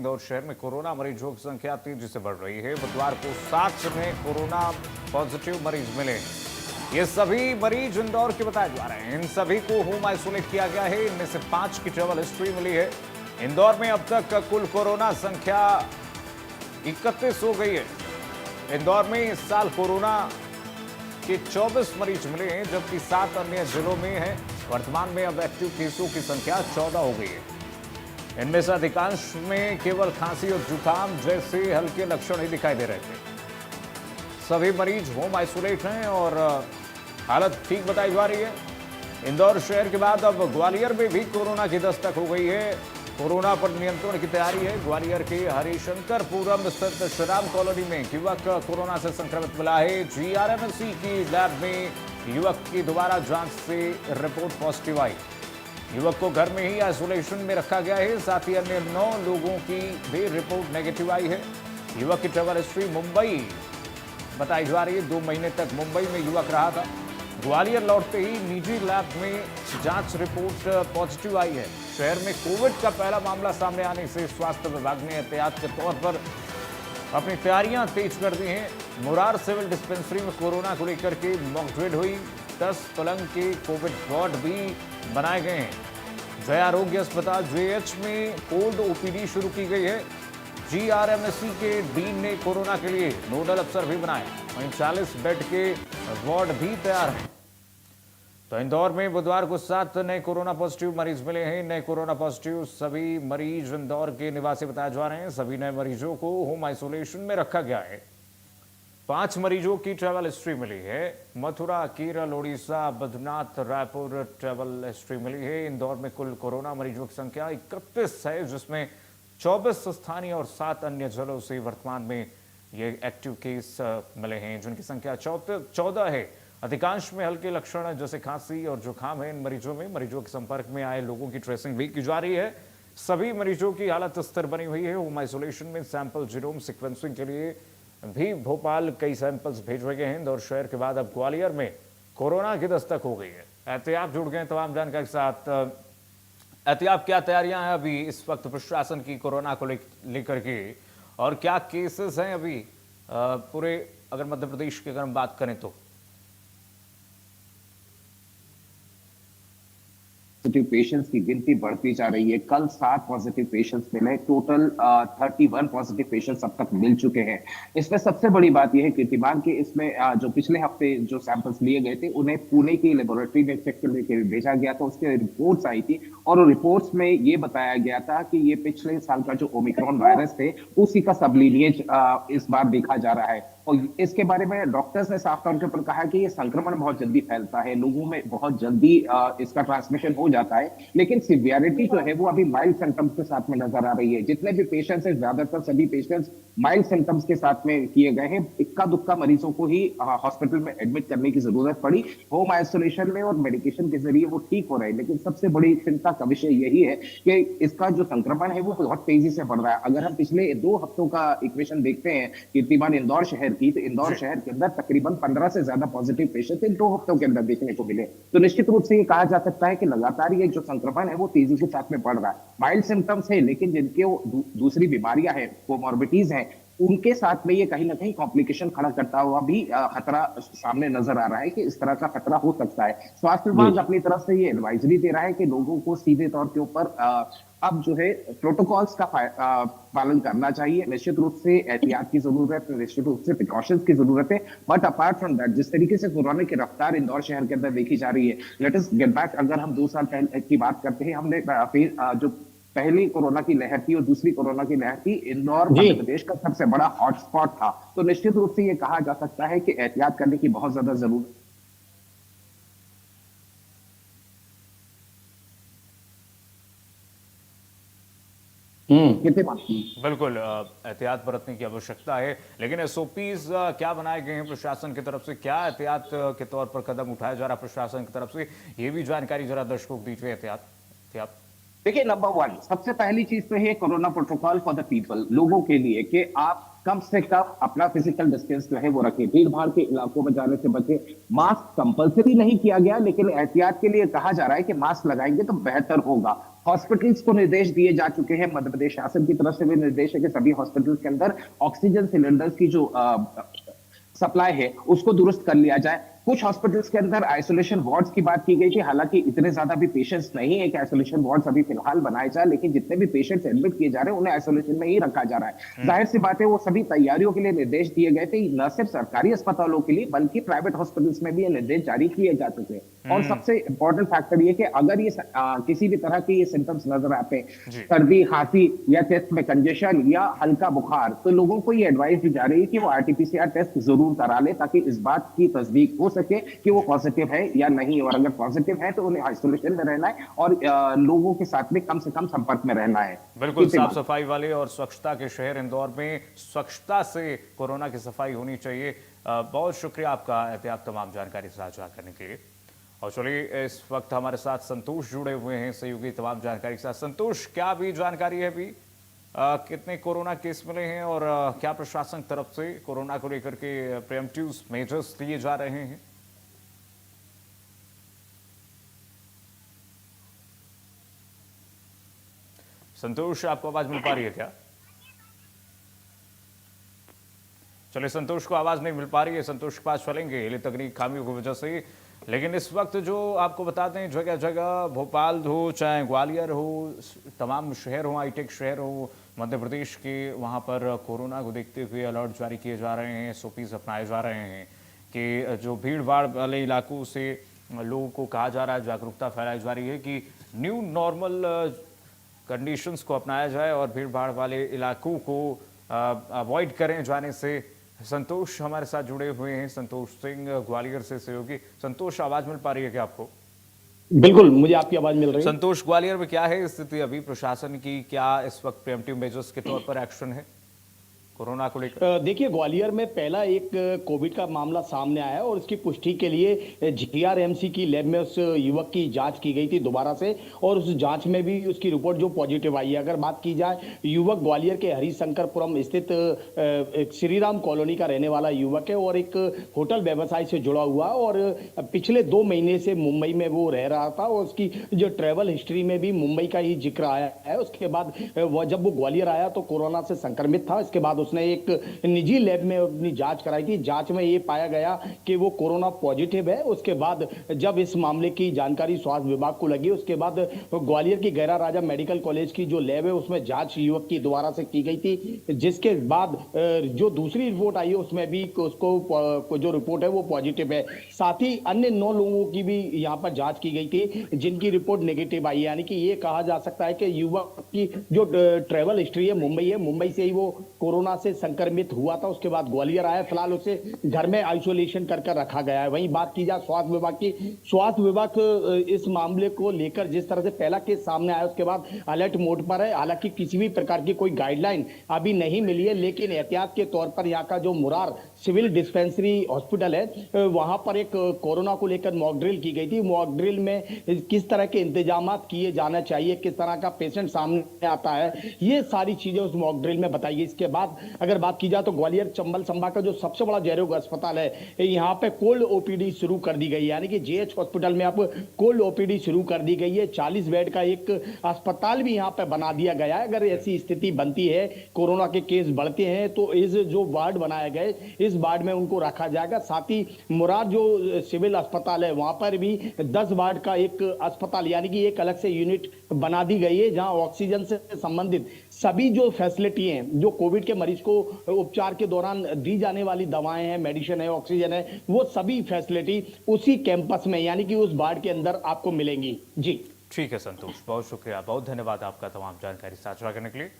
इंदौर शहर में कोरोना मरीजों की संख्या तेजी से बढ़ रही है। बुधवार को 7 में कोरोना पॉजिटिव मरीज मिले। ये सभी मरीज इंदौर के बताए जा रहे हैं। इन सभी को होम आइसोलेट किया गया है। इनमें से 5 की ट्रैवल हिस्ट्री मिली है। इंदौर में अब तक कुल कोरोना संख्या 31 हो गई है। इंदौर में इस साल कोरोना के 24 मरीज मिले हैं, जबकि 7 अन्य जिलों में है। वर्तमान में अब एक्टिव केसों की संख्या 14 हो गई है। इनमें से अधिकांश में केवल खांसी और जुकाम जैसे हल्के लक्षण ही दिखाई दे रहे थे। सभी मरीज होम आइसोलेट हैं और हालत ठीक बताई जा रही है। इंदौर शहर के बाद अब ग्वालियर में भी कोरोना की दस्तक हो गई है। कोरोना पर नियंत्रण की तैयारी है। ग्वालियर के हरिशंकरपुरम स्थित श्रीराम कॉलोनी में युवक कोरोना से संक्रमित मिला है। जीआरएमसी की लैब में युवक की दोबारा जांच से रिपोर्ट पॉजिटिव आई। युवक को घर में ही आइसोलेशन में रखा गया है। साथ ही अन्य 9 लोगों की भी रिपोर्ट नेगेटिव आई है। युवक की ट्रैवल हिस्ट्री मुंबई बताई जा रही है। 2 महीने तक मुंबई में युवक रहा था। ग्वालियर लौटते ही निजी लैब में जांच रिपोर्ट पॉजिटिव आई है। शहर में कोविड का पहला मामला सामने आने से स्वास्थ्य विभाग ने एहतियात के तौर पर अपनी तैयारियां तेज कर दी हैं। मुरार सिविल डिस्पेंसरी में कोरोना को लेकर के मॉक ड्रिल हुई। 10 पलंग के कोविड वार्ड भी बनाए गए हैं। जय आरोग्य अस्पताल जेएच में कोल्ड ओपीडी शुरू की गई है। जीआरएमसी के डीन ने कोरोना के लिए नोडल अफसर भी बनाए। वहीं 40 बेड के वार्ड भी तैयार हैं। तो इंदौर में बुधवार को 7 नए कोरोना पॉजिटिव मरीज मिले हैं। नए कोरोना पॉजिटिव सभी मरीज इंदौर के निवासी बताए जा रहे हैं। सभी नए मरीजों को होम आइसोलेशन में रखा गया है। 5 मरीजों की ट्रैवल हिस्ट्री मिली है। मथुरा, केरल, ओडिशा, बद्रीनाथ, रायपुर ट्रैवल हिस्ट्री मिली है। इंदौर में कुल कोरोना मरीजों की संख्या 31 है, जिसमें 24 स्थानीय और 7 अन्य जिलों से वर्तमान में ये एक्टिव केस मिले हैं, जिनकी संख्या 14 है। अधिकांश में हल्के लक्षण जैसे खांसी और जुकाम है। इन मरीजों के संपर्क में आए लोगों की ट्रेसिंग भी की जा रही है। सभी मरीजों की हालत स्थिर बनी हुई है। होम आइसोलेशन में सैंपल जीनोम सिक्वेंसिंग के लिए भी भोपाल कई सैंपल्स भेजे गए हैं। इंदौर शहर के बाद अब ग्वालियर में कोरोना की दस्तक हो गई है। एहतियात जुड़ गए तमाम जानकारी के साथ। एहतियात क्या तैयारियां हैं अभी इस वक्त प्रशासन की कोरोना को लेकर के, और क्या केसेस हैं अभी पूरे अगर मध्य प्रदेश की अगर हम बात करें तो? पॉजिटिव पेशेंट्स की गिनती बढ़ती जा रही है। कल 7 पॉजिटिव पेशेंट्स मिले। टोटल 31 पॉजिटिव पेशेंट्स अब तक मिल चुके हैं। इसमें सबसे बड़ी बात यह है कीर्तिमान के इसमें जो पिछले हफ्ते जो सैंपल्स लिए गए थे उन्हें पुणे की लेबोरेटरी में चेक करने के लिए भेजा गया था। उसके रिपोर्ट्स आई थी और रिपोर्ट्स में ये बताया गया था कि ये पिछले साल का जो ओमिक्रॉन वायरस थे उसी का सबलीनियज इस बार देखा जा रहा है। और इसके बारे में डॉक्टर्स ने साफ तौर के ऊपर कहा कि ये संक्रमण बहुत जल्दी फैलता है, लोगों में बहुत जल्दी इसका ट्रांसमिशन हो जाता है, लेकिन सिवियरिटी जो है वो अभी माइल्ड सिम्टम्स के साथ में नजर आ रही है। जितने भी पेशेंट्स हैं ज्यादातर सभी पेशेंट्स माइल्ड सिम्टम्स के साथ में किए गए हैं। इक्का दुक्का मरीजों को ही हॉस्पिटल में एडमिट करने की जरूरत पड़ी। होम आइसोलेशन में और मेडिकेशन के जरिए वो ठीक हो रहे हैं, लेकिन सबसे बड़ी चिंता का विषय यही है कि इसका जो संक्रमण है वो बहुत तेजी से बढ़ रहा है। अगर हम पिछले 2 हफ्तों का इक्वेशन देखते हैं कीर्तिमान इंदौर शहर की, तो इंदौर शहर के अंदर तकरीबन 15 से ज्यादा पॉजिटिव पेशेंट 2 हफ्तों के अंदर देखने को मिले। तो निश्चित रूप से ये कहा जा सकता है कि लगातार ये जो संक्रमण है वो तेजी के साथ में बढ़ रहा है। माइल्ड सिम्टम्स है, लेकिन जिनके दूसरी बीमारियां हैं, कोमॉर्बिडीज हैं, उनके साथ में ये कहीं ना कहीं कॉम्प्लिकेशन खड़ा करता हुआ भी खतरा सामने नजर आ रहा है कि इस तरह का खतरा हो सकता है। स्वास्थ्य विभाग अपनी तरफ से ये एडवाइजरी दे रहा है कि लोगों को सीधे तौर के ऊपर अब जो है प्रोटोकॉल्स का पालन करना चाहिए। निश्चित रूप से एहतियात की जरूरत है, निश्चित रूप से प्रिकॉशंस की जरूरत है। बट अपार्ट फ्रॉम दैट, जिस तरीके से कोरोना की रफ्तार इंदौर शहर के अंदर देखी जा रही है, लेट अस गेट बैक। अगर हम 2 साल पहले की बात करते हैं, हमने जो पहली कोरोना की लहर थी और दूसरी कोरोना की लहर थी, इंदौर मध्य प्रदेश का सबसे बड़ा हॉटस्पॉट था। तो निश्चित रूप से यह कहा जा सकता है कि एहतियात करने की बहुत ज्यादा जरूरत बिल्कुल एहतियात बरतने की आवश्यकता है। लेकिन एसओपीज क्या बनाए गए हैं प्रशासन की तरफ से? क्या एहतियात के तौर पर कदम उठाया जा रहा है प्रशासन की तरफ से? ये भी जानकारी जरा दर्शकों को दीजिए। एहतियात देखिए, नंबर 1 सबसे पहली चीज तो है corona protocol for the people, लोगों के लिए, कि आप कम से कम अपना फिजिकल डिस्टेंस जो है वो रखें, भीड़ भाड़ के इलाकों में जाने से बचे। मास्क कंपलसरी नहीं किया गया, लेकिन एहतियात के लिए कहा जा रहा है कि मास्क लगाएंगे तो बेहतर होगा। हॉस्पिटल्स को निर्देश दिए जा चुके हैं, मध्य प्रदेश शासन की तरफ से भी निर्देश है कि सभी हॉस्पिटल्स के अंदर ऑक्सीजन सिलेंडर्स की जो सप्लाई है उसको दुरुस्त कर लिया जाए। कुछ हॉस्पिटल्स के अंदर आइसोलेशन वार्ड्स की बात की गई थी, हालांकि इतने ज्यादा भी पेशेंट्स नहीं है कि आइसोलेशन वार्ड्स अभी फिलहाल बनाए जाए, लेकिन जितने भी पेशेंट्स एडमिट किए जा रहे हैं उन्हें आइसोलेशन में ही रखा जा रहा है। जाहिर सी बात है वो सभी तैयारियों के लिए निर्देश दिए गए थे, न सिर्फ सरकारी अस्पतालों के लिए बल्कि प्राइवेट हॉस्पिटल्स में भी ये निर्देश जारी किए जा चुके हैं। और सबसे इंपॉर्टेंट फैक्टर ये कि अगर ये किसी भी तरह के ये सिम्टम्स नजर आते हैं, सर्दी, खांसी या चेस्ट में कंजेशन या हल्का बुखार, तो लोगों को ये एडवाइस दी जा रही है कि वो आरटीपीसीआर टेस्ट जरूर करा ले ताकि इस बात की तस्दीक हो सके कि वो पॉजिटिव है या नहीं। और अगर पॉजिटिव है तो उन्हें आइसोलेशन में रहना है और लोगों के साथ में कम से कम संपर्क में रहना है। बिल्कुल, साफ सफाई वाले और स्वच्छता के शहर इंदौर में स्वच्छता से कोरोना की सफाई होनी चाहिए। बहुत शुक्रिया आपका एहतियात तमाम जानकारी साझा करने के लिए। और चलिए, इस वक्त हमारे साथ संतोष जुड़े हुए हैं सहयोगी तमाम जानकारी के साथ। संतोष, क्या भी जानकारी है अभी? कितने कोरोना केस मिले हैं और क्या प्रशासन तरफ से कोरोना को लेकर के प्रिवेंटिव मेजर्स लिए जा रहे हैं? संतोष, आपको आवाज मिल पा रही है क्या? चलिए, संतोष को आवाज नहीं मिल पा रही है, संतोष के पास चलेंगे तकनीक खामियों की वजह से। लेकिन इस वक्त जो आपको बताते हैं, जगह जगह भोपाल हो चाहे ग्वालियर हो, तमाम शहर हो, हाईटेक शहर हो मध्य प्रदेश के, वहां पर कोरोना को देखते हुए अलर्ट जारी किए जा रहे हैं, एसओपीज अपनाए जा रहे हैं कि जो भीड़ भाड़ वाले इलाकों से लोगों को कहा जा रहा है, जागरूकता फैलाई जा रही है कि न्यू नॉर्मल कंडीशंस को अपनाया जाए और भीड़ भाड़ वाले इलाकों को अवॉइड करें जाने से। संतोष हमारे साथ जुड़े हुए हैं, संतोष सिंह ग्वालियर से सहयोगी। संतोष, आवाज मिल पा रही है क्या आपको? बिल्कुल, मुझे आपकी आवाज मिल रही है। संतोष, ग्वालियर में क्या है स्थिति अभी प्रशासन की? क्या इस वक्त प्रिवेंटिव मेजर्स के तौर पर एक्शन है कोरोना को लेकर? देखिए, ग्वालियर में पहला एक कोविड का मामला सामने आया है और उसकी पुष्टि के लिए जीआरएमसी की लैब में उस युवक की जांच की गई थी दोबारा से, और उस जांच में भी उसकी रिपोर्ट जो पॉजिटिव आई है। अगर बात की जाए, युवक ग्वालियर के हरिशंकरपुरम स्थित श्रीराम कॉलोनी का रहने वाला युवक है और एक होटल व्यवसाय से जुड़ा हुआ, और पिछले 2 महीने से मुंबई में वो रह रहा था और उसकी जो ट्रेवल हिस्ट्री में भी मुंबई का ही जिक्र आया है। उसके बाद जब वो ग्वालियर आया तो कोरोना से संक्रमित था। इसके बाद उसने एक निजी लैब में अपनी जांच कराई थी। जांच में ये पाया गया कि वो कोरोना पॉजिटिव है। उसके बाद जब इस मामले की जानकारी स्वास्थ्य विभाग को लगी, उसके बाद ग्वालियर की गैरा राजा मेडिकल कॉलेज की जो लैब है उसमें जांच युवक की दोबारा से की गई थी, जिसके बाद जो दूसरी रिपोर्ट आई है उसमें भी उसको जो रिपोर्ट है वो पॉजिटिव है। साथ ही अन्य 9 लोगों की भी यहाँ पर जांच की गई थी जिनकी रिपोर्ट नेगेटिव आई है। यानी कि ये कहा जा सकता है कि युवक की जो ट्रेवल हिस्ट्री है, मुंबई से ही वो कोरोना से संक्रमित हुआ था। उसके बाद ग्वालियर आया, फिलहाल उसे घर में आइसोलेशन कर रखा गया है। वहीं बात की जाए स्वास्थ्य विभाग की, स्वास्थ्य विभाग इस मामले को लेकर जिस तरह से पहला केस सामने आया उसके बाद अलर्ट मोड पर है। हालांकि किसी भी प्रकार की कोई गाइडलाइन अभी नहीं मिली है, लेकिन एहतियात के तौर पर यहाँ का जो मुरार सिविल डिस्पेंसरी हॉस्पिटल है वहां पर एक कोरोना को लेकर मॉक ड्रिल की गई थी। मॉक ड्रिल में किस तरह के इंतजाम किए जाना चाहिए, किस तरह का पेशेंट सामने आता है, ये सारी चीजें उस मॉक ड्रिल में बताई गई। इसके बाद अगर बात की जाए तो ग्वालियर चंबल संभाग का जो सबसे बड़ा जयरोग अस्पताल है, यहाँ पे कोल्ड ओपीडी शुरू कर दी गई है। यानी कि जेएच हॉस्पिटल में अब कोल्ड ओपीडी शुरू कर दी गई है। 40 बेड का एक अस्पताल भी यहाँ पे बना दिया गया है। अगर ऐसी स्थिति बनती है, कोरोना के केस बढ़ते हैं, तो इस जो वार्ड बनाए गए इस वार्ड में उनको रखा जाएगा। साथ ही मुरार जो सिविल अस्पताल है वहां पर भी 10 वार्ड का एक अस्पताल यानी कि एक अलग से यूनिट बना दी गई है, जहां ऑक्सीजन से संबंधित सभी जो फैसिलिटी हैं, जो कोविड के मरीज को उपचार के दौरान दी जाने वाली दवाएं हैं, मेडिसिन है, ऑक्सीजन है, वो सभी फैसिलिटी उसी कैंपस में यानी कि उस वार्ड के अंदर आपको मिलेंगी। जी ठीक है संतोष, बहुत शुक्रिया, बहुत धन्यवाद आपका तमाम जानकारी साझा करने के लिए।